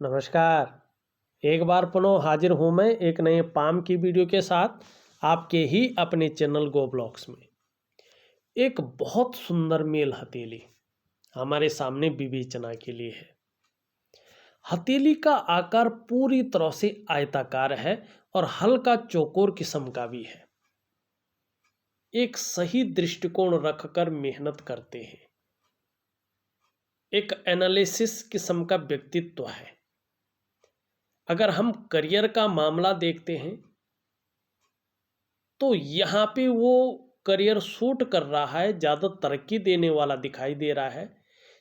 नमस्कार। एक बार पुनः हाजिर हूँ मैं एक नए पाम की वीडियो के साथ आपके ही अपने चैनल गो ब्लॉग्स में। एक बहुत सुंदर मेल हथेली हमारे सामने विवेचना के लिए है। हथेली का आकार पूरी तरह से आयताकार है और हल्का चौकोर किस्म का भी है। एक सही दृष्टिकोण रखकर मेहनत करते हैं। एक एनालिसिस किस्म का व्यक्तित्व है। अगर हम करियर का मामला देखते हैं तो यहाँ पे वो करियर सूट कर रहा है, ज़्यादा तरक्की देने वाला दिखाई दे रहा है,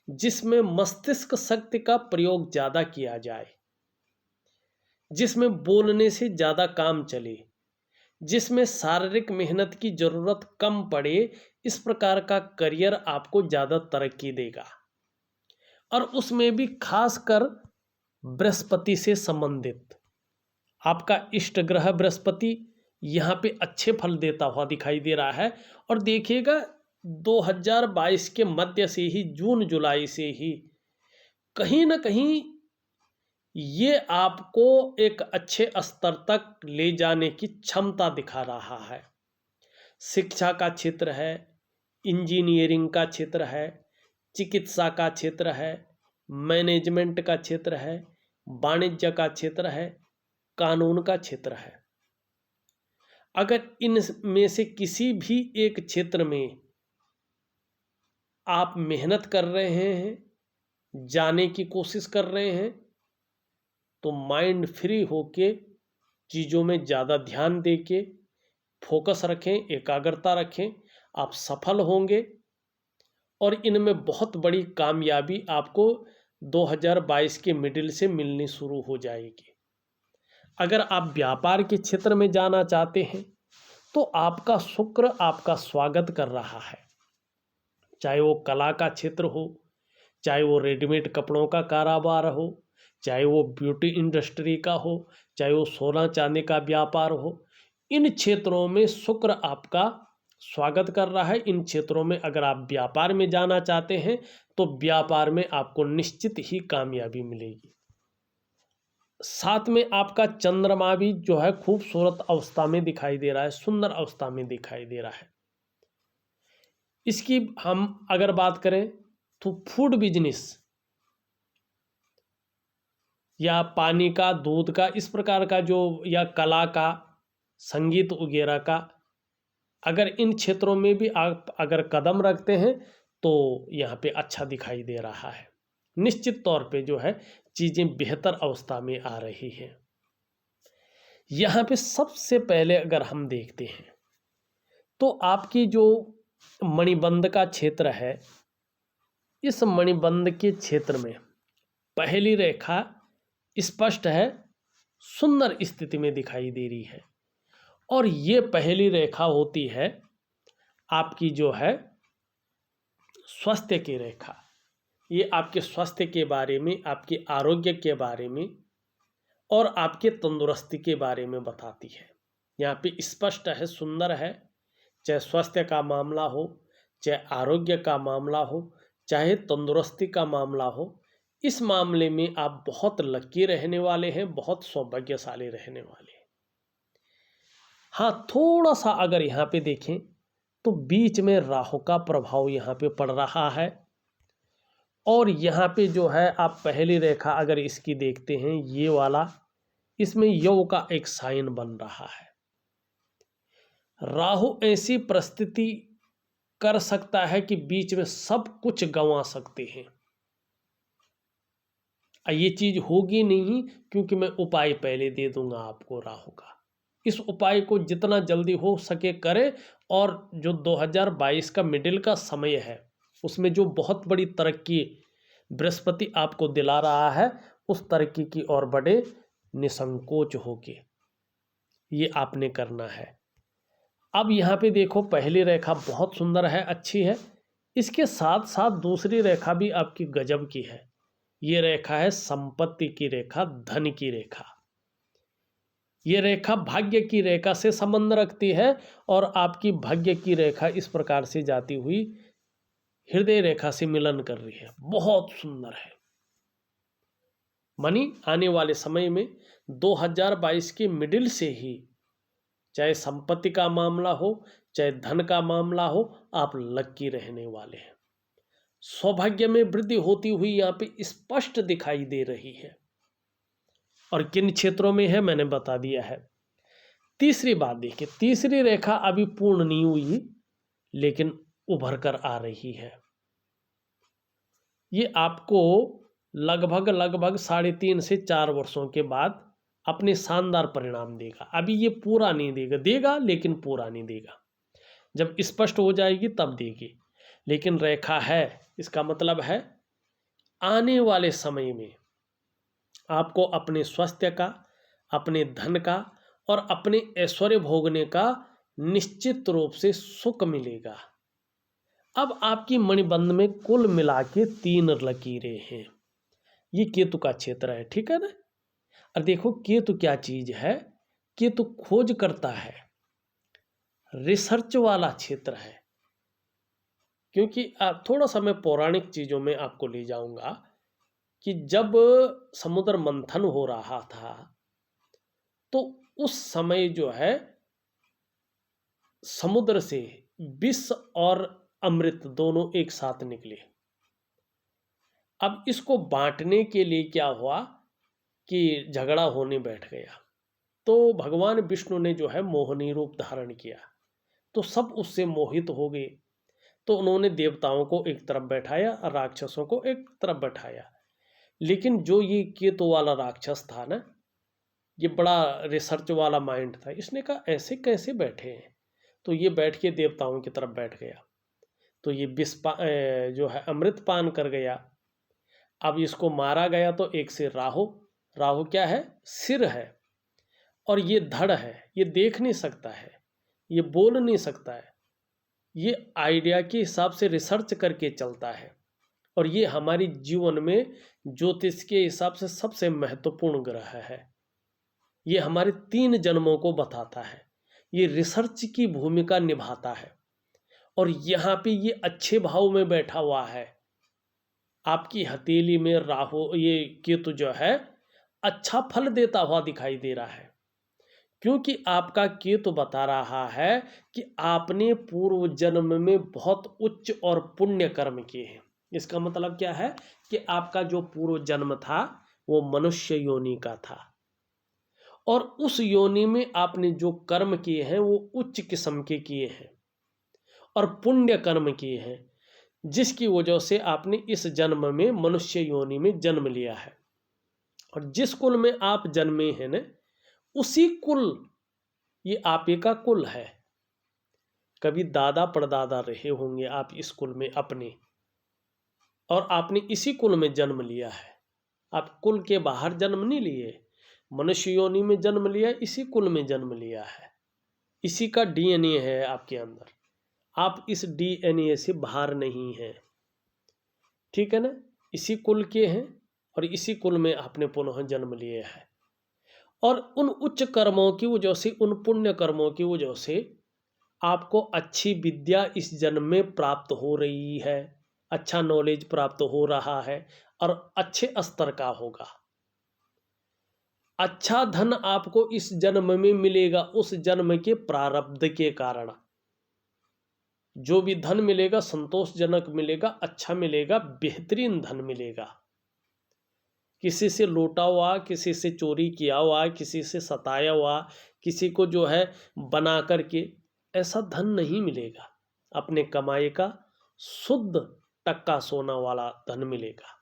जिसमें मस्तिष्क शक्ति का प्रयोग ज़्यादा किया जाए, जिसमें बोलने से ज़्यादा काम चले, जिसमें शारीरिक मेहनत की ज़रूरत कम पड़े। इस प्रकार का करियर आपको ज़्यादा तरक्की देगा और उसमें भी खासकर बृहस्पति से संबंधित आपका इष्ट ग्रह बृहस्पति यहाँ पे अच्छे फल देता हुआ दिखाई दे रहा है। और देखिएगा 2022 के मध्य से ही, जून जुलाई से ही कहीं ना कहीं ये आपको एक अच्छे स्तर तक ले जाने की क्षमता दिखा रहा है। शिक्षा का क्षेत्र है, इंजीनियरिंग का क्षेत्र है, चिकित्सा का क्षेत्र है, मैनेजमेंट का क्षेत्र है, वाणिज्य का क्षेत्र है, कानून का क्षेत्र है। अगर इनमें से किसी भी एक क्षेत्र में आप मेहनत कर रहे हैं, जाने की कोशिश कर रहे हैं, तो माइंड फ्री होके चीज़ों में ज़्यादा ध्यान देके फोकस रखें, एकाग्रता रखें, आप सफल होंगे और इनमें बहुत बड़ी कामयाबी आपको 2022 के मिडिल से मिलनी शुरू हो जाएगी। अगर आप व्यापार के क्षेत्र में जाना चाहते हैं तो आपका शुक्र आपका स्वागत कर रहा है। चाहे वो कला का क्षेत्र हो, चाहे वो रेडीमेड कपड़ों का कारोबार हो, चाहे वो ब्यूटी इंडस्ट्री का हो, चाहे वो सोना चांदी का व्यापार हो, इन क्षेत्रों में शुक्र आपका स्वागत कर रहा है। इन क्षेत्रों में अगर आप व्यापार में जाना चाहते हैं तो व्यापार में आपको निश्चित ही कामयाबी मिलेगी। साथ में आपका चंद्रमा भी जो है खूबसूरत अवस्था में दिखाई दे रहा है, सुंदर अवस्था में दिखाई दे रहा है। इसकी हम अगर बात करें तो फूड बिजनेस या पानी का, दूध का, इस प्रकार का जो, या कला का, संगीत वगैरह का, अगर इन क्षेत्रों में भी आप अगर कदम रखते हैं तो यहाँ पे अच्छा दिखाई दे रहा है। निश्चित तौर पे जो है चीज़ें बेहतर अवस्था में आ रही हैं। यहाँ पे सबसे पहले अगर हम देखते हैं तो आपकी जो मणिबंध का क्षेत्र है, इस मणिबंध के क्षेत्र में पहली रेखा स्पष्ट है, सुंदर स्थिति में दिखाई दे रही है। और ये पहली रेखा होती है आपकी जो है स्वास्थ्य की रेखा। ये आपके स्वास्थ्य के बारे में, आपके आरोग्य के बारे में और आपके तंदुरुस्ती के बारे में बताती है। यहाँ पे स्पष्ट है, सुंदर है। चाहे स्वास्थ्य का मामला हो, चाहे आरोग्य का मामला हो, चाहे तंदुरुस्ती का मामला हो, इस मामले में आप बहुत लकी रहने वाले हैं, बहुत सौभाग्यशाली रहने वाले हैं। हाँ, थोड़ा सा अगर यहाँ पे देखें तो बीच में राहु का प्रभाव यहाँ पे पड़ रहा है। और यहाँ पे जो है आप पहली रेखा अगर इसकी देखते हैं, ये वाला, इसमें यौ का एक साइन बन रहा है। राहु ऐसी परिस्थिति कर सकता है कि बीच में सब कुछ गंवा सकते हैं। ये चीज होगी नहीं, क्योंकि मैं उपाय पहले दे दूंगा आपको राहु का। इस उपाय को जितना जल्दी हो सके करें। और जो 2022 का मिडिल का समय है, उसमें जो बहुत बड़ी तरक्की बृहस्पति आपको दिला रहा है, उस तरक्की की ओर बढ़े निसंकोच होके। ये आपने करना है। अब यहाँ पे देखो, पहली रेखा बहुत सुंदर है, अच्छी है। इसके साथ साथ दूसरी रेखा भी आपकी गजब की है। ये रेखा है संपत्ति की रेखा, धन की रेखा। ये रेखा भाग्य की रेखा से संबंध रखती है और आपकी भाग्य की रेखा इस प्रकार से जाती हुई हृदय रेखा से मिलन कर रही है। बहुत सुंदर है। मानी आने वाले समय में 2022 के मिडिल से ही, चाहे संपत्ति का मामला हो, चाहे धन का मामला हो, आप लक्की रहने वाले हैं। सौभाग्य में वृद्धि होती हुई यहाँ पे स्पष्ट दिखाई दे रही है। और किन क्षेत्रों में है मैंने बता दिया है। तीसरी बात देखिए, तीसरी रेखा अभी पूर्ण नहीं हुई लेकिन उभर कर आ रही है। ये आपको लगभग 3.5 से 4 वर्षों के बाद अपने शानदार परिणाम देगा। अभी ये पूरा नहीं देगा लेकिन पूरा नहीं देगा। जब स्पष्ट हो जाएगी तब देगी, लेकिन रेखा है, इसका मतलब है आने वाले समय में आपको अपने स्वास्थ्य का, अपने धन का और अपने ऐश्वर्य भोगने का निश्चित रूप से सुख मिलेगा। अब आपकी मणिबंध में कुल मिला के 3 लकीरें हैं। ये केतु का क्षेत्र है, ठीक है ना। और देखो केतु क्या चीज है, केतु खोज करता है, रिसर्च वाला क्षेत्र है। क्योंकि आप थोड़ा सा मैं पौराणिक चीजों में आपको ले जाऊंगा कि जब समुद्र मंथन हो रहा था तो उस समय जो है समुद्र से विष और अमृत दोनों एक साथ निकले। अब इसको बांटने के लिए क्या हुआ कि झगड़ा होने बैठ गया। तो भगवान विष्णु ने जो है मोहिनी रूप धारण किया, तो सब उससे मोहित हो गए। तो उन्होंने देवताओं को एक तरफ बैठाया और राक्षसों को एक तरफ बैठाया। लेकिन जो ये केतु वाला राक्षस था ना, ये बड़ा रिसर्च वाला माइंड था, इसने कहा ऐसे कैसे बैठे हैं। तो ये बैठ के देवताओं की तरफ बैठ गया। तो ये जो है अमृत पान कर गया। अब इसको मारा गया तो एक से राहु, राहु क्या है, सिर है, और ये धड़ है, ये देख नहीं सकता है, ये बोल नहीं सकता है, ये आइडिया के हिसाब से रिसर्च करके चलता है। और ये हमारी जीवन में ज्योतिष के हिसाब से सबसे महत्वपूर्ण ग्रह है। ये हमारे 3 जन्मों को बताता है, ये रिसर्च की भूमिका निभाता है। और यहाँ पे ये अच्छे भाव में बैठा हुआ है। आपकी हथेली में राहु, ये केतु जो है अच्छा फल देता हुआ दिखाई दे रहा है, क्योंकि आपका केतु बता रहा है कि आपने पूर्व जन्म में बहुत उच्च और पुण्य कर्म किए हैं। इसका मतलब क्या है कि आपका जो पूर्व जन्म था वो मनुष्य योनि का था, और उस योनि में आपने जो कर्म किए हैं वो उच्च किस्म के किए हैं और पुण्य कर्म किए हैं, जिसकी वजह से आपने इस जन्म में मनुष्य योनि में जन्म लिया है। और जिस कुल में आप जन्मे हैं ना, उसी कुल, ये आप ही का कुल है। कभी दादा परदादा रहे होंगे आप इस कुल में अपने, और आपने इसी कुल में जन्म लिया है। आप कुल के बाहर जन्म नहीं लिए, मनुष्य योनि में जन्म लिया, इसी कुल में जन्म लिया है। इसी का डीएनए है आपके अंदर, आप इस डीएनए से बाहर नहीं हैं, ठीक है ना। इसी कुल के हैं और इसी कुल में आपने पुनः जन्म लिए है। और उन उच्च कर्मों की वजह से, उन पुण्य कर्मों की वजह से आपको अच्छी विद्या इस जन्म में प्राप्त हो रही है, अच्छा नॉलेज प्राप्त हो रहा है और अच्छे स्तर का होगा। अच्छा धन आपको इस जन्म में मिलेगा, उस जन्म के प्रारब्ध के कारण। जो भी धन मिलेगा संतोषजनक मिलेगा, अच्छा मिलेगा, बेहतरीन धन मिलेगा। किसी से लूटा हुआ, किसी से चोरी किया हुआ, किसी से सताया हुआ, किसी को जो है बना करके, ऐसा धन नहीं मिलेगा। अपने कमाई का शुद्ध टक्का सोना वाला धन मिलेगा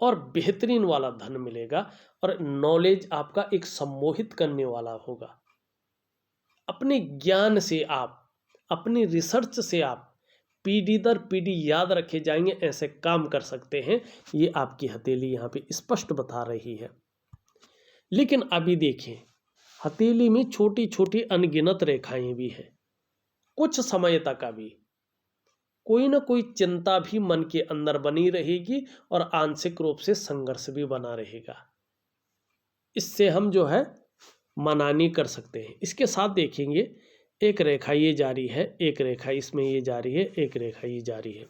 और बेहतरीन वाला धन मिलेगा। और नॉलेज आपका एक सम्मोहित करने वाला होगा। अपने ज्ञान से आप, अपनी रिसर्च से आप पीढ़ी दर पीढ़ी याद रखे जाएंगे, ऐसे काम कर सकते हैं। ये आपकी हथेली यहाँ पे स्पष्ट बता रही है। लेकिन अभी देखें, हथेली में छोटी छोटी अनगिनत रेखाएं भी हैं। कुछ समय तक अभी कोई ना कोई चिंता भी मन के अंदर बनी रहेगी और आंशिक रूप से संघर्ष भी बना रहेगा। इससे हम जो है मना नहीं कर सकते हैं। इसके साथ देखेंगे, एक रेखा ये जा रही है, एक रेखा इसमें ये जा रही है, एक रेखा ये जा रही है।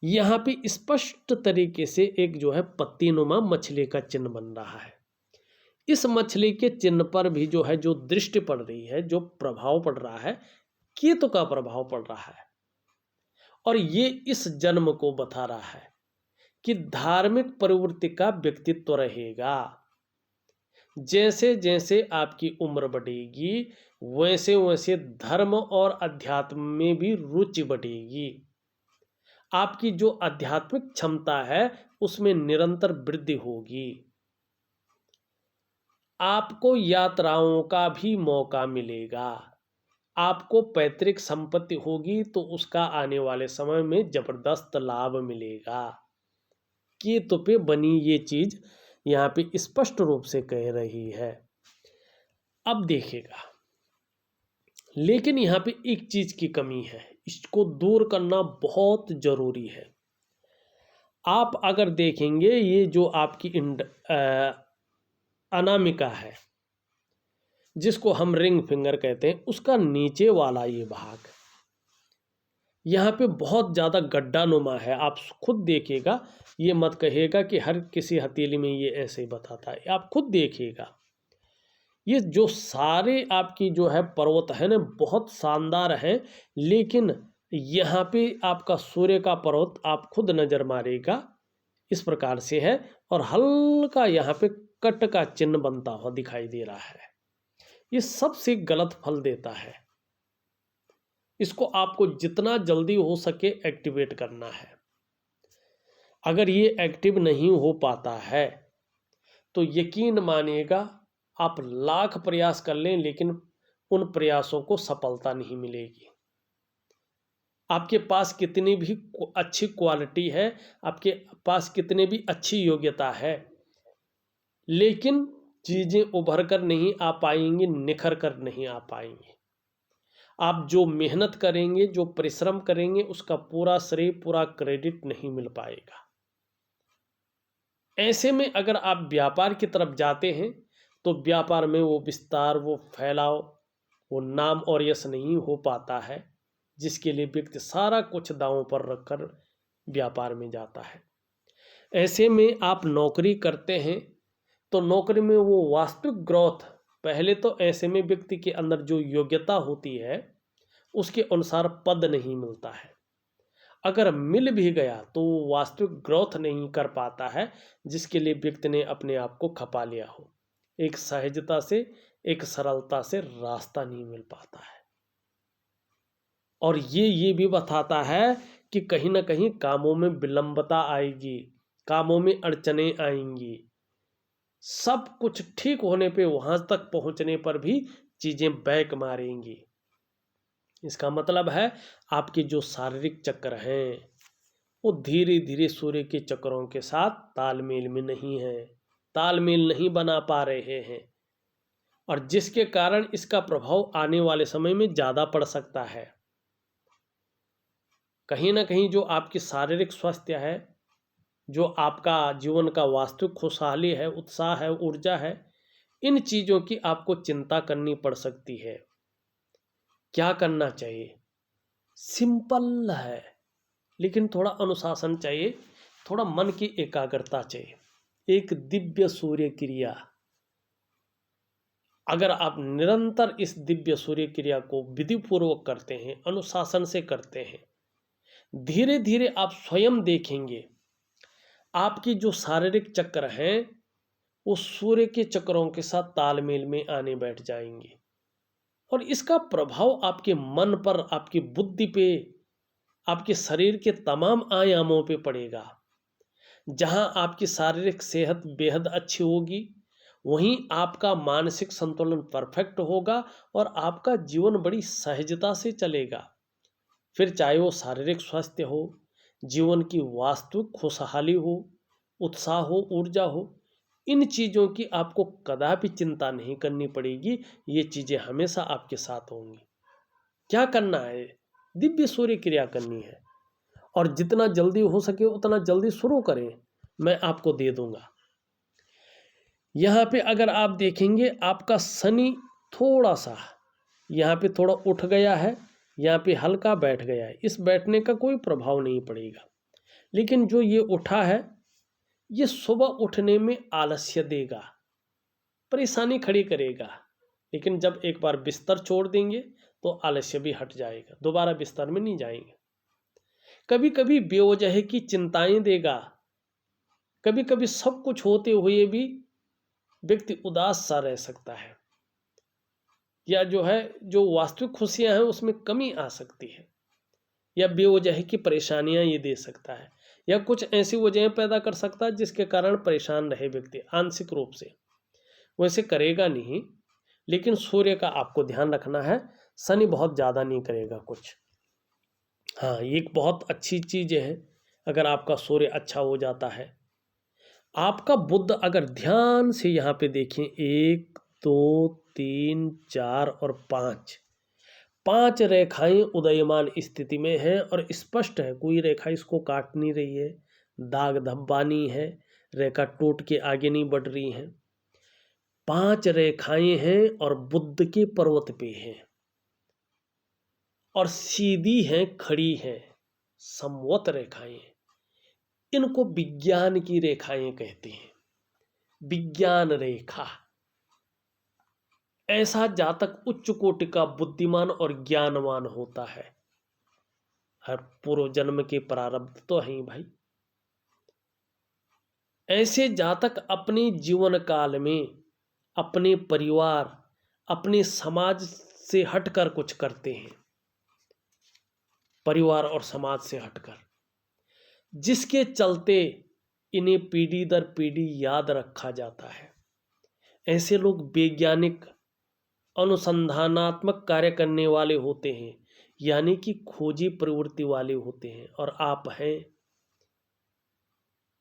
यहाँ पे स्पष्ट तरीके से एक जो है पत्तीनुमा मछली का चिन्ह बन रहा है। इस मछली के चिन्ह पर भी जो है जो दृष्टि पड़ रही है, जो प्रभाव पड़ रहा है, केतु का प्रभाव पड़ रहा है। और ये इस जन्म को बता रहा है कि धार्मिक प्रवृत्ति का व्यक्तित्व रहेगा। जैसे जैसे आपकी उम्र बढ़ेगी वैसे वैसे धर्म और अध्यात्म में भी रुचि बढ़ेगी। आपकी जो आध्यात्मिक क्षमता है उसमें निरंतर वृद्धि होगी। आपको यात्राओं का भी मौका मिलेगा। आपको पैतृक संपत्ति होगी तो उसका आने वाले समय में जबरदस्त लाभ मिलेगा। केतु पे बनी ये चीज यहाँ पे स्पष्ट रूप से कह रही है। अब देखिएगा, लेकिन यहाँ पे एक चीज की कमी है, इसको दूर करना बहुत जरूरी है। आप अगर देखेंगे ये जो आपकी अनामिका है जिसको हम रिंग फिंगर कहते हैं, उसका नीचे वाला ये भाग यहाँ पे बहुत ज़्यादा गड्ढा नुमा है। आप खुद देखिएगा, ये मत कहिएगा कि हर किसी हथेली में ये ऐसे ही बताता है। आप खुद देखिएगा, ये जो सारे आपकी जो है पर्वत है ना बहुत शानदार है, लेकिन यहाँ पे आपका सूर्य का पर्वत आप खुद नज़र मारेगा इस प्रकार से है और हल्का यहाँ पे कट का चिन्ह बनता हुआ दिखाई दे रहा है। ये सबसे गलत फल देता है। इसको आपको जितना जल्दी हो सके एक्टिवेट करना है। अगर ये एक्टिव नहीं हो पाता है तो यकीन मानिएगा आप लाख प्रयास कर लें लेकिन उन प्रयासों को सफलता नहीं मिलेगी। आपके पास कितनी भी अच्छी क्वालिटी है, आपके पास कितने भी अच्छी योग्यता है, लेकिन चीज़ें उभर कर नहीं आ पाएंगी, निखर कर नहीं आ पाएंगी। आप जो मेहनत करेंगे, जो परिश्रम करेंगे, उसका पूरा श्रेय, पूरा क्रेडिट नहीं मिल पाएगा। ऐसे में अगर आप व्यापार की तरफ जाते हैं तो व्यापार में वो विस्तार, वो फैलाव, वो नाम और यश नहीं हो पाता है जिसके लिए व्यक्ति सारा कुछ दांव पर रखकर व्यापार में जाता है। ऐसे में आप नौकरी करते हैं तो नौकरी में वो वास्तविक ग्रोथ, पहले तो ऐसे में व्यक्ति के अंदर जो योग्यता होती है उसके अनुसार पद नहीं मिलता है। अगर मिल भी गया तो वो वास्तविक ग्रोथ नहीं कर पाता है जिसके लिए व्यक्ति ने अपने आप को खपा लिया हो। एक सहजता से, एक सरलता से रास्ता नहीं मिल पाता है। और ये भी बताता है कि कहीं ना कहीं कामों में विलंबता आएगी, कामों में अड़चने आएंगी। सब कुछ ठीक होने पे, वहां तक पहुंचने पर भी चीजें बैक मारेंगी। इसका मतलब है आपके जो शारीरिक चक्र हैं वो धीरे धीरे सूर्य के चक्रों के साथ तालमेल में नहीं है, तालमेल नहीं बना पा रहे हैं, और जिसके कारण इसका प्रभाव आने वाले समय में ज़्यादा पड़ सकता है। कहीं ना कहीं जो आपकी शारीरिक स्वास्थ्य है, जो आपका जीवन का वास्तविक खुशहाली है, उत्साह है, ऊर्जा है, इन चीज़ों की आपको चिंता करनी पड़ सकती है। क्या करना चाहिए? सिंपल है, लेकिन थोड़ा अनुशासन चाहिए, थोड़ा मन की एकाग्रता चाहिए। एक दिव्य सूर्य क्रिया, अगर आप निरंतर इस दिव्य सूर्य क्रिया को विधिपूर्वक करते हैं, अनुशासन से करते हैं, धीरे धीरे आप स्वयं देखेंगे आपकी जो शारीरिक चक्र हैं वो सूर्य के चक्रों के साथ तालमेल में आने बैठ जाएंगे और इसका प्रभाव आपके मन पर, आपकी बुद्धि पे, आपके शरीर के तमाम आयामों पे पड़ेगा। जहां आपकी शारीरिक सेहत बेहद अच्छी होगी वहीं आपका मानसिक संतुलन परफेक्ट होगा और आपका जीवन बड़ी सहजता से चलेगा। फिर चाहे वो शारीरिक स्वास्थ्य हो, जीवन की वास्तविक खुशहाली हो, उत्साह हो, ऊर्जा हो, इन चीज़ों की आपको कदापि चिंता नहीं करनी पड़ेगी। ये चीज़ें हमेशा आपके साथ होंगी। क्या करना है? दिव्य सूर्य क्रिया करनी है और जितना जल्दी हो सके उतना जल्दी शुरू करें, मैं आपको दे दूंगा। यहाँ पे अगर आप देखेंगे आपका शनि थोड़ा सा यहाँ पे थोड़ा उठ गया है, यहाँ पे हल्का बैठ गया है। इस बैठने का कोई प्रभाव नहीं पड़ेगा। लेकिन जो ये उठा है, ये सुबह उठने में आलस्य देगा, परेशानी खड़ी करेगा, लेकिन जब एक बार बिस्तर छोड़ देंगे तो आलस्य भी हट जाएगा, दोबारा बिस्तर में नहीं जाएंगे। कभी कभी बेवजह की चिंताएं देगा, कभी कभी सब कुछ होते हुए भी व्यक्ति उदास सा रह सकता है, या जो वास्तविक खुशियां हैं उसमें कमी आ सकती है, या बेवजह की परेशानियां ये दे सकता है, या कुछ ऐसी वजहें पैदा कर सकता है जिसके कारण परेशान रहे व्यक्ति आंशिक रूप से। वैसे करेगा नहीं, लेकिन सूर्य का आपको ध्यान रखना है, शनि बहुत ज़्यादा नहीं करेगा कुछ। हाँ, ये एक बहुत अच्छी चीज़ है अगर आपका सूर्य अच्छा हो जाता है। आपका बुध अगर ध्यान से यहाँ पे देखें, 1 2 3 4 और 5 रेखाएं उदयमान स्थिति में हैं और स्पष्ट है, कोई रेखा इसको काट नहीं रही है, दाग धब्बा नहीं है, रेखा टूट के आगे नहीं बढ़ रही है। 5 रेखाएं हैं और बुध के पर्वत पे हैं और सीधी हैं, खड़ी हैं, समवत रेखाएं। इनको विज्ञान की रेखाएं कहते हैं, विज्ञान रेखा। ऐसा जातक उच्च कोटि का बुद्धिमान और ज्ञानवान होता है। हर पूर्व जन्म के प्रारब्ध तो हैं भाई। ऐसे जातक अपने जीवन काल में अपने परिवार, अपने समाज से हटकर कुछ करते हैं, परिवार और समाज से हटकर, जिसके चलते इन्हें पीढ़ी दर पीढ़ी याद रखा जाता है। ऐसे लोग वैज्ञानिक अनुसंधानात्मक कार्य करने वाले होते हैं, यानी कि खोजी प्रवृत्ति वाले होते हैं, और आप हैं।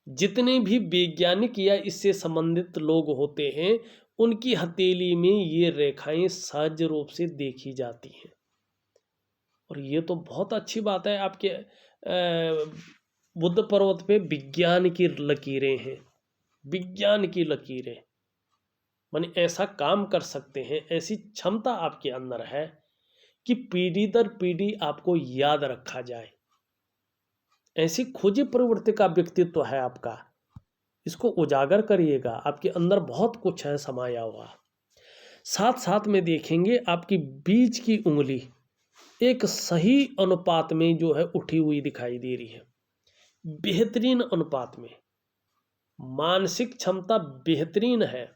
जितने भी वैज्ञानिक या इससे संबंधित लोग होते हैं, उनकी हथेली में ये रेखाएं सहज रूप से देखी जाती हैं। और ये तो बहुत अच्छी बात है, आपके बुध पर्वत पे विज्ञान की लकीरें हैं, विज्ञान की लकीरें, माने ऐसा काम कर सकते हैं, ऐसी क्षमता आपके अंदर है कि पीढ़ी दर पीढ़ी आपको याद रखा जाए। ऐसी खोजी प्रवृत्ति का व्यक्तित्व है आपका, इसको उजागर करिएगा, आपके अंदर बहुत कुछ है समाया हुआ। साथ साथ में देखेंगे आपकी बीच की उंगली एक सही अनुपात में जो है उठी हुई दिखाई दे रही है, बेहतरीन अनुपात में। मानसिक क्षमता बेहतरीन है,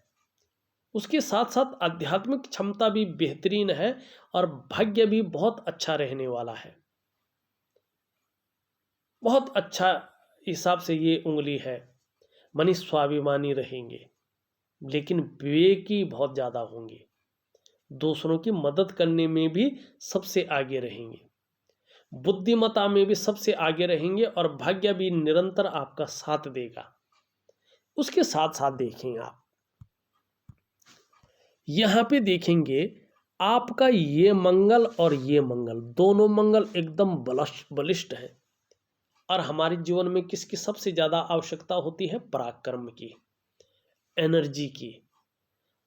उसके साथ साथ आध्यात्मिक क्षमता भी बेहतरीन है, और भाग्य भी बहुत अच्छा रहने वाला है। बहुत अच्छा हिसाब से ये उंगली है, मानी स्वाभिमानी रहेंगे, लेकिन विवेकी बहुत ज़्यादा होंगे, दूसरों की मदद करने में भी सबसे आगे रहेंगे, बुद्धिमत्ता में भी सबसे आगे रहेंगे, और भाग्य भी निरंतर आपका साथ देगा। उसके साथ साथ देखें आप यहाँ पे देखेंगे आपका ये मंगल और ये मंगल, दोनों मंगल एकदम बलिष्ठ है। और हमारे जीवन में किसकी सबसे ज़्यादा आवश्यकता होती है? पराक्रम की, एनर्जी की।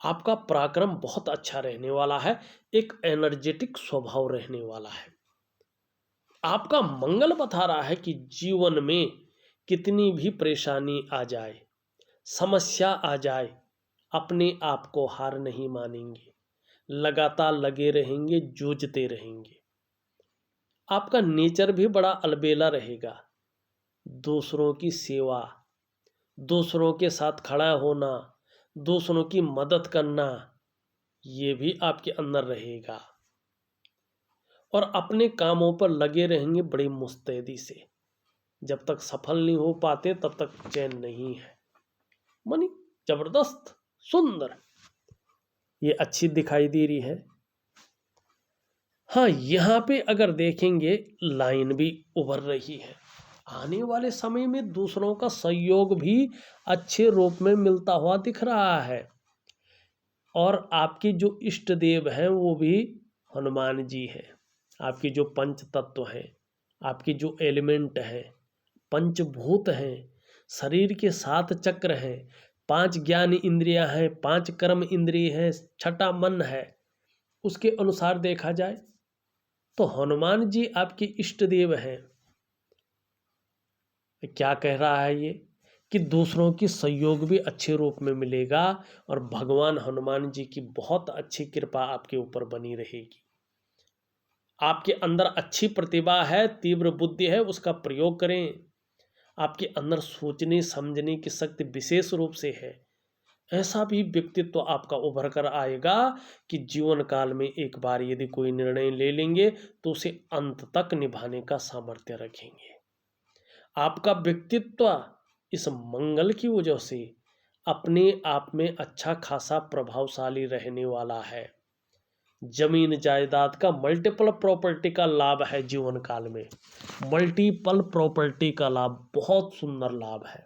आपका पराक्रम बहुत अच्छा रहने वाला है, एक एनर्जेटिक स्वभाव रहने वाला है। आपका मंगल बता रहा है कि जीवन में कितनी भी परेशानी आ जाए, समस्या आ जाए, अपने आप को हार नहीं मानेंगे, लगातार लगे रहेंगे, जूझते रहेंगे। आपका नेचर भी बड़ा अलबेला रहेगा, दूसरों की सेवा, दूसरों के साथ खड़ा होना, दूसरों की मदद करना, ये भी आपके अंदर रहेगा। और अपने कामों पर लगे रहेंगे बड़ी मुस्तैदी से, जब तक सफल नहीं हो पाते तब तक चैन नहीं है। मनी जबरदस्त, सुंदर, ये अच्छी दिखाई दे रही है। हाँ, यहाँ पे अगर देखेंगे लाइन भी उभर रही है, आने वाले समय में दूसरों का सहयोग भी अच्छे रूप में मिलता हुआ दिख रहा है। और आपके जो इष्ट देव हैं वो भी हनुमान जी हैं। आपकी जो पंच तत्व हैं, आपकी जो एलिमेंट हैं, पंचभूत हैं, शरीर के 7 चक्र हैं, 5 ज्ञान इंद्रियां हैं, 5 कर्म इंद्रिय हैं, 6ठा मन है, उसके अनुसार देखा जाए तो हनुमान जी आपके इष्ट देव हैं। क्या कह रहा है ये कि दूसरों की सहयोग भी अच्छे रूप में मिलेगा और भगवान हनुमान जी की बहुत अच्छी कृपा आपके ऊपर बनी रहेगी। आपके अंदर अच्छी प्रतिभा है, तीव्र बुद्धि है, उसका प्रयोग करें। आपके अंदर सोचने समझने की शक्ति विशेष रूप से है। ऐसा भी व्यक्तित्व आपका उभर कर आएगा कि जीवन काल में एक बार यदि कोई निर्णय ले लेंगे तो उसे अंत तक निभाने का सामर्थ्य रखेंगे। आपका व्यक्तित्व इस मंगल की वजह से अपने आप में अच्छा खासा प्रभावशाली रहने वाला है। जमीन जायदाद का मल्टीपल प्रॉपर्टी का लाभ है जीवन काल में। मल्टीपल प्रॉपर्टी का लाभ बहुत सुंदर लाभ है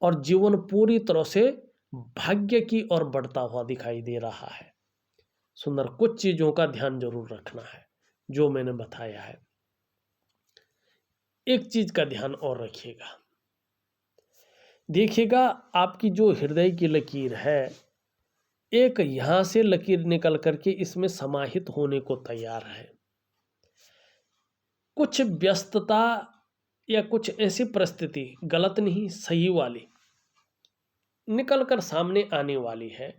और जीवन पूरी तरह से भाग्य की ओर बढ़ता हुआ दिखाई दे रहा है। सुंदर कुछ चीजों का ध्यान जरूर रखना है जो मैंने बताया है। एक चीज का ध्यान और रखिएगा, देखिएगा आपकी जो हृदय की लकीर है, एक यहां से लकीर निकल करके इसमें समाहित होने को तैयार है। कुछ व्यस्तता या कुछ ऐसी परिस्थिति, गलत नहीं सही वाली, निकल कर सामने आने वाली है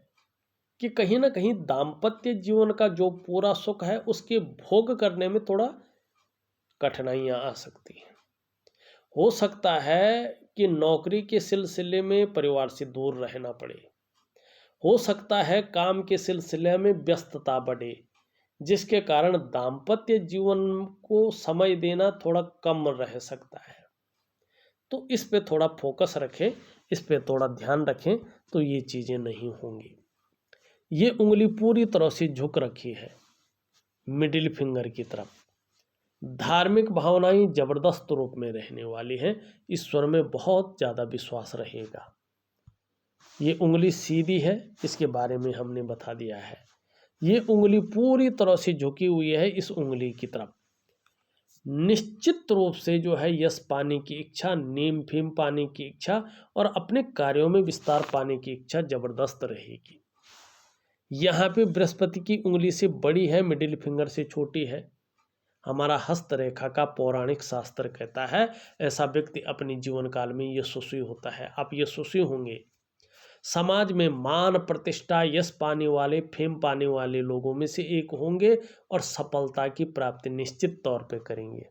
कि कहीं ना कहीं दाम्पत्य जीवन का जो पूरा सुख है उसके भोग करने में थोड़ा कठिनाइयां आ सकती हैं। हो सकता है कि नौकरी के सिलसिले में परिवार से दूर रहना पड़े। हो सकता है काम के सिलसिले में व्यस्तता बढ़े, जिसके कारण दाम्पत्य जीवन को समय देना थोड़ा कम रह सकता है। तो इस पे थोड़ा फोकस रखें, इस पे थोड़ा ध्यान रखें तो ये चीज़ें नहीं होंगी। ये उंगली पूरी तरह से झुक रखी है मिडिल फिंगर की तरफ। धार्मिक भावनाएं जबरदस्त रूप में रहने वाली हैं। ईश्वर में बहुत ज़्यादा विश्वास रहेगा। ये उंगली सीधी है, इसके बारे में हमने बता दिया है। ये उंगली पूरी तरह से झुकी हुई है इस उंगली की तरफ। निश्चित रूप से जो है यश पाने की इच्छा, नीम फीम पाने की इच्छा और अपने कार्यों में विस्तार पाने की इच्छा जबरदस्त रहेगी। यहाँ पे बृहस्पति की उंगली से बड़ी है, मिडिल फिंगर से छोटी है। हमारा हस्तरेखा का पौराणिक शास्त्र कहता है ऐसा व्यक्ति अपने जीवन काल में यशस्वी होता है। आप यशस्वी होंगे, समाज में मान प्रतिष्ठा यश पाने वाले, फेम पाने वाले लोगों में से एक होंगे और सफलता की प्राप्ति निश्चित तौर पे करेंगे,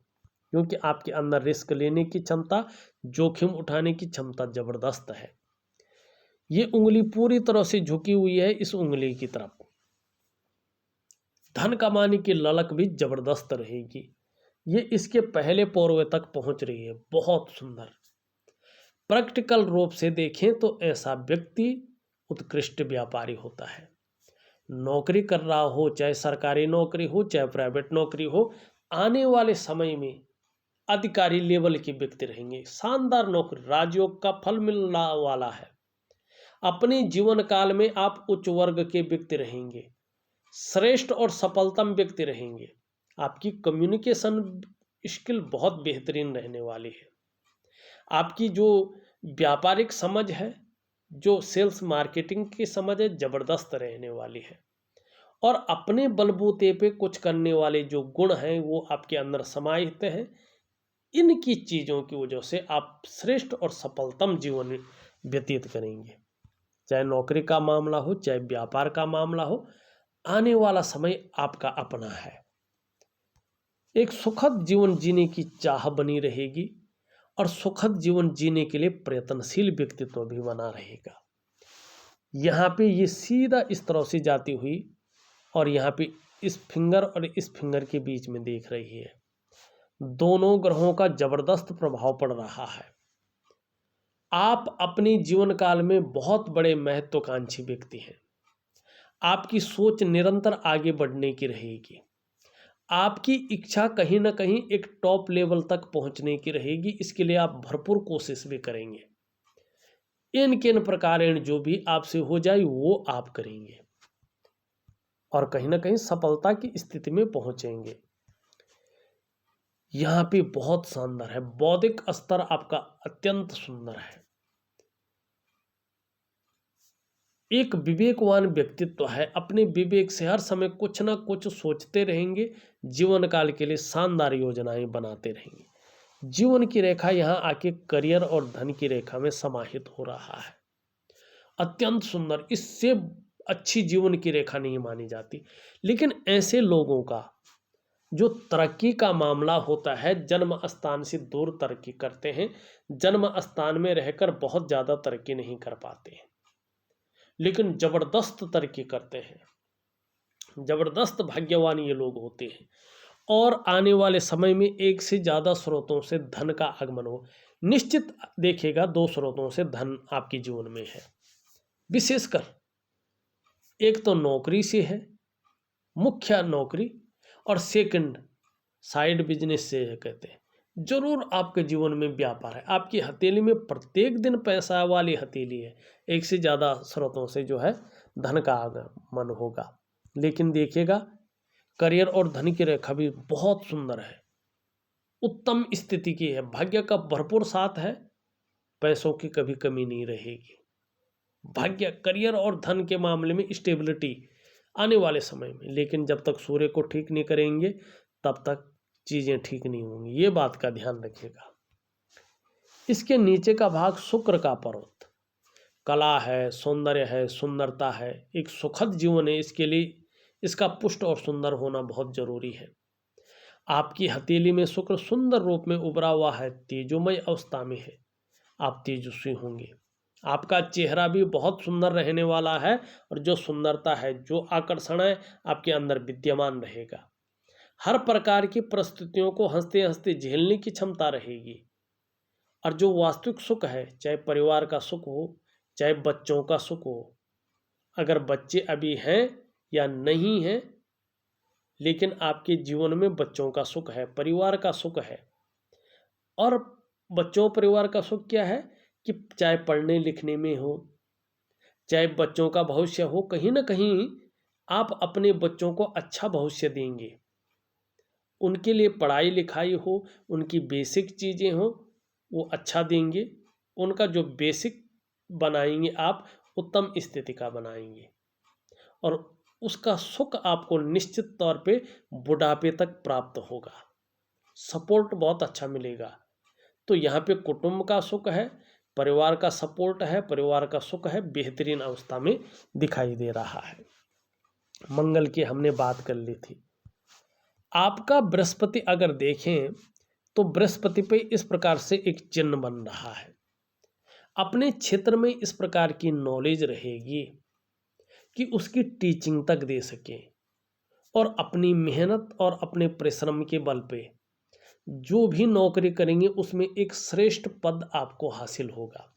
क्योंकि आपके अंदर रिस्क लेने की क्षमता, जोखिम उठाने की क्षमता जबरदस्त है। ये उंगली पूरी तरह से झुकी हुई है इस उंगली की तरफ। धन कमाने की ललक भी जबरदस्त रहेगी। ये इसके पहले पौरवे तक पहुंच रही है, बहुत सुंदर। प्रैक्टिकल रूप से देखें तो ऐसा व्यक्ति उत्कृष्ट व्यापारी होता है। नौकरी कर रहा हो, चाहे सरकारी नौकरी हो चाहे प्राइवेट नौकरी हो, आने वाले समय में अधिकारी लेवल के व्यक्ति रहेंगे। शानदार नौकरी, राजयोग का फल मिलने वाला है। अपने जीवन काल में आप उच्च वर्ग के व्यक्ति रहेंगे, श्रेष्ठ और सफलतम व्यक्ति रहेंगे। आपकी कम्युनिकेशन स्किल बहुत बेहतरीन रहने वाली है। आपकी जो व्यापारिक समझ है, जो सेल्स मार्केटिंग की समझ है, जबरदस्त रहने वाली है। और अपने बलबूते पे कुछ करने वाले जो गुण हैं वो आपके अंदर समाहित हैं। इनकी चीज़ों की वजह से आप श्रेष्ठ और सफलतम जीवन व्यतीत करेंगे। चाहे नौकरी का मामला हो, चाहे व्यापार का मामला हो, आने वाला समय आपका अपना है। एक सुखद जीवन जीने की चाह बनी रहेगी और सुखद जीवन जीने के लिए प्रयत्नशील व्यक्तित्व भी बना रहेगा। यहाँ पे ये सीधा इस तरह से जाती हुई और यहाँ पे इस फिंगर और इस फिंगर के बीच में देख रही है। दोनों ग्रहों का जबरदस्त प्रभाव पड़ रहा है। आप अपने जीवन काल में बहुत बड़े महत्वाकांक्षी व्यक्ति हैं। आपकी सोच निरंतर आगे बढ़ने की रहेगी। आपकी इच्छा कहीं ना कहीं एक टॉप लेवल तक पहुंचने की रहेगी। इसके लिए आप भरपूर कोशिश भी करेंगे। इन किन प्रकार जो भी आपसे हो जाए वो आप करेंगे और कहीं ना कहीं सफलता की स्थिति में पहुंचेंगे। यहाँ पे बहुत शानदार है। बौद्धिक स्तर आपका अत्यंत सुंदर है। एक विवेकवान व्यक्तित्व है। अपने विवेक से हर समय कुछ ना कुछ सोचते रहेंगे, जीवन काल के लिए शानदार योजनाएं बनाते रहेंगे। जीवन की रेखा यहाँ आके करियर और धन की रेखा में समाहित हो रहा है। अत्यंत सुंदर, इससे अच्छी जीवन की रेखा नहीं मानी जाती। लेकिन ऐसे लोगों का जो तरक्की का मामला होता है, जन्म स्थान से दूर तरक्की करते हैं, जन्म स्थान में रहकर बहुत ज़्यादा तरक्की नहीं कर पाते हैं, लेकिन ज़बरदस्त तरक्की करते हैं, ज़बरदस्त भाग्यवान ये लोग होते हैं। और आने वाले समय में एक से ज़्यादा स्रोतों से धन का आगमन हो। निश्चित देखिएगा 2 स्रोतों से धन आपके जीवन में है, विशेषकर एक तो नौकरी से है, मुख्य नौकरी, और सेकंड साइड बिजनेस से है। कहते हैं जरूर आपके जीवन में व्यापार है, आपकी हथेली में प्रत्येक दिन पैसा वाली हथेली है, एक से ज़्यादा स्रोतों से जो है धन का आगमन होगा। लेकिन देखिएगा करियर और धन की रेखा भी बहुत सुंदर है, उत्तम स्थिति की है, भाग्य का भरपूर साथ है, पैसों की कभी कमी नहीं रहेगी। भाग्य करियर और धन के मामले में स्टेबिलिटी आने वाले समय में। लेकिन जब तक सूर्य को ठीक नहीं करेंगे तब तक चीज़ें ठीक नहीं होंगी, ये बात का ध्यान रखिएगा। इसके नीचे का भाग शुक्र का पर्वत, कला है, सौंदर्य है, सुंदरता है, एक सुखद जीवन है, इसके लिए इसका पुष्ट और सुंदर होना बहुत जरूरी है। आपकी हथेली में शुक्र सुंदर रूप में उभरा हुआ है, तेजोमय अवस्था में है, आप तेजस्वी होंगे। आपका चेहरा भी बहुत सुंदर रहने वाला है, और जो सुंदरता है, जो आकर्षण है, आपके अंदर विद्यमान रहेगा। हर प्रकार की परिस्थितियों को हंसते हंसते झेलने की क्षमता रहेगी। और जो वास्तविक सुख है, चाहे परिवार का सुख हो, चाहे बच्चों का सुख हो, अगर बच्चे अभी हैं या नहीं हैं, लेकिन आपके जीवन में बच्चों का सुख है, परिवार का सुख है। और बच्चों परिवार का सुख क्या है कि चाहे पढ़ने लिखने में हो, चाहे बच्चों का भविष्य हो, कहीं ना कहीं आप अपने बच्चों को अच्छा भविष्य देंगे, उनके लिए पढ़ाई लिखाई हो, उनकी बेसिक चीज़ें हो, वो अच्छा देंगे, उनका जो बेसिक बनाएंगे आप, उत्तम स्थिति का बनाएंगे, और उसका सुख आपको निश्चित तौर पे बुढ़ापे तक प्राप्त होगा, सपोर्ट बहुत अच्छा मिलेगा। तो यहाँ पे कुटुंब का सुख है, परिवार का सपोर्ट है, परिवार का सुख है, बेहतरीन अवस्था में दिखाई दे रहा है। मंगल की हमने बात कर ली थी। आपका बृहस्पति अगर देखें तो बृहस्पति पे इस प्रकार से एक चिन्ह बन रहा है। अपने क्षेत्र में इस प्रकार की नॉलेज रहेगी कि उसकी टीचिंग तक दे सके, और अपनी मेहनत और अपने परिश्रम के बल पे जो भी नौकरी करेंगे उसमें एक श्रेष्ठ पद आपको हासिल होगा।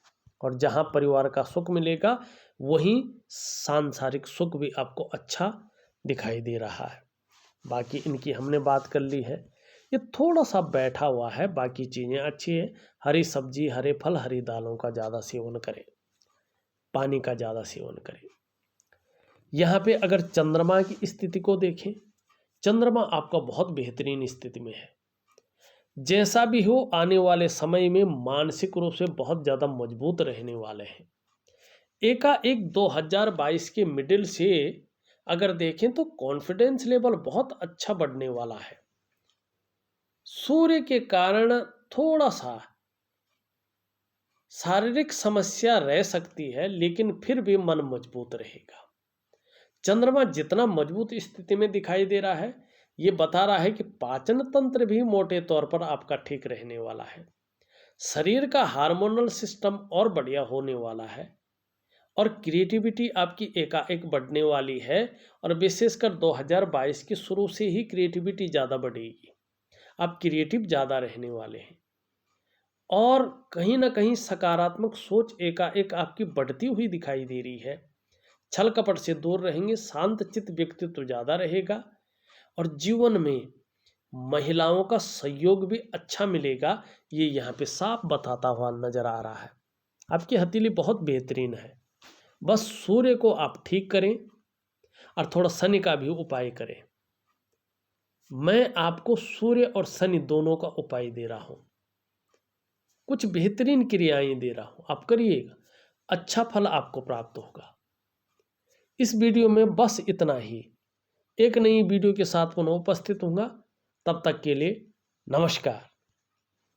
और जहां परिवार का सुख मिलेगा वहीं सांसारिक सुख भी आपको अच्छा दिखाई दे रहा है। बाकी इनकी हमने बात कर ली है, ये थोड़ा सा बैठा हुआ है, बाकी चीज़ें अच्छी है। हरी सब्जी, हरे फल, हरी दालों का ज़्यादा सेवन करें, पानी का ज़्यादा सेवन करें। यहाँ पे अगर चंद्रमा की स्थिति को देखें, चंद्रमा आपका बहुत बेहतरीन स्थिति में है। जैसा भी हो, आने वाले समय में मानसिक रूप से बहुत ज़्यादा मजबूत रहने वाले हैं। एकाएक 2022 के मिडिल से अगर देखें तो कॉन्फिडेंस लेवल बहुत अच्छा बढ़ने वाला है। सूर्य के कारण थोड़ा सा शारीरिक समस्या रह सकती है, लेकिन फिर भी मन मजबूत रहेगा। चंद्रमा जितना मजबूत स्थिति में दिखाई दे रहा है, ये बता रहा है कि पाचन तंत्र भी मोटे तौर पर आपका ठीक रहने वाला है, शरीर का हार्मोनल सिस्टम और बढ़िया होने वाला है, और क्रिएटिविटी आपकी एकाएक बढ़ने वाली है। और विशेषकर 2022 के शुरू से ही क्रिएटिविटी ज़्यादा बढ़ेगी, आप क्रिएटिव ज़्यादा रहने वाले हैं, और कहीं ना कहीं सकारात्मक सोच एकाएक आपकी बढ़ती हुई दिखाई दे रही है। छल कपट से दूर रहेंगे, शांत चित्त व्यक्तित्व ज़्यादा रहेगा, और जीवन में महिलाओं का सहयोग भी अच्छा मिलेगा, ये यहाँ पे साफ बताता हुआ नजर आ रहा है। आपकी हथेली बहुत बेहतरीन है, बस सूर्य को आप ठीक करें और थोड़ा शनि का भी उपाय करें। मैं आपको सूर्य और शनि दोनों का उपाय दे रहा हूँ, कुछ बेहतरीन क्रियाएं दे रहा हूँ, आप करिएगा, अच्छा फल आपको प्राप्त होगा। इस वीडियो में बस इतना ही। एक नई वीडियो के साथ पुनः उपस्थित होऊंगा, तब तक के लिए नमस्कार।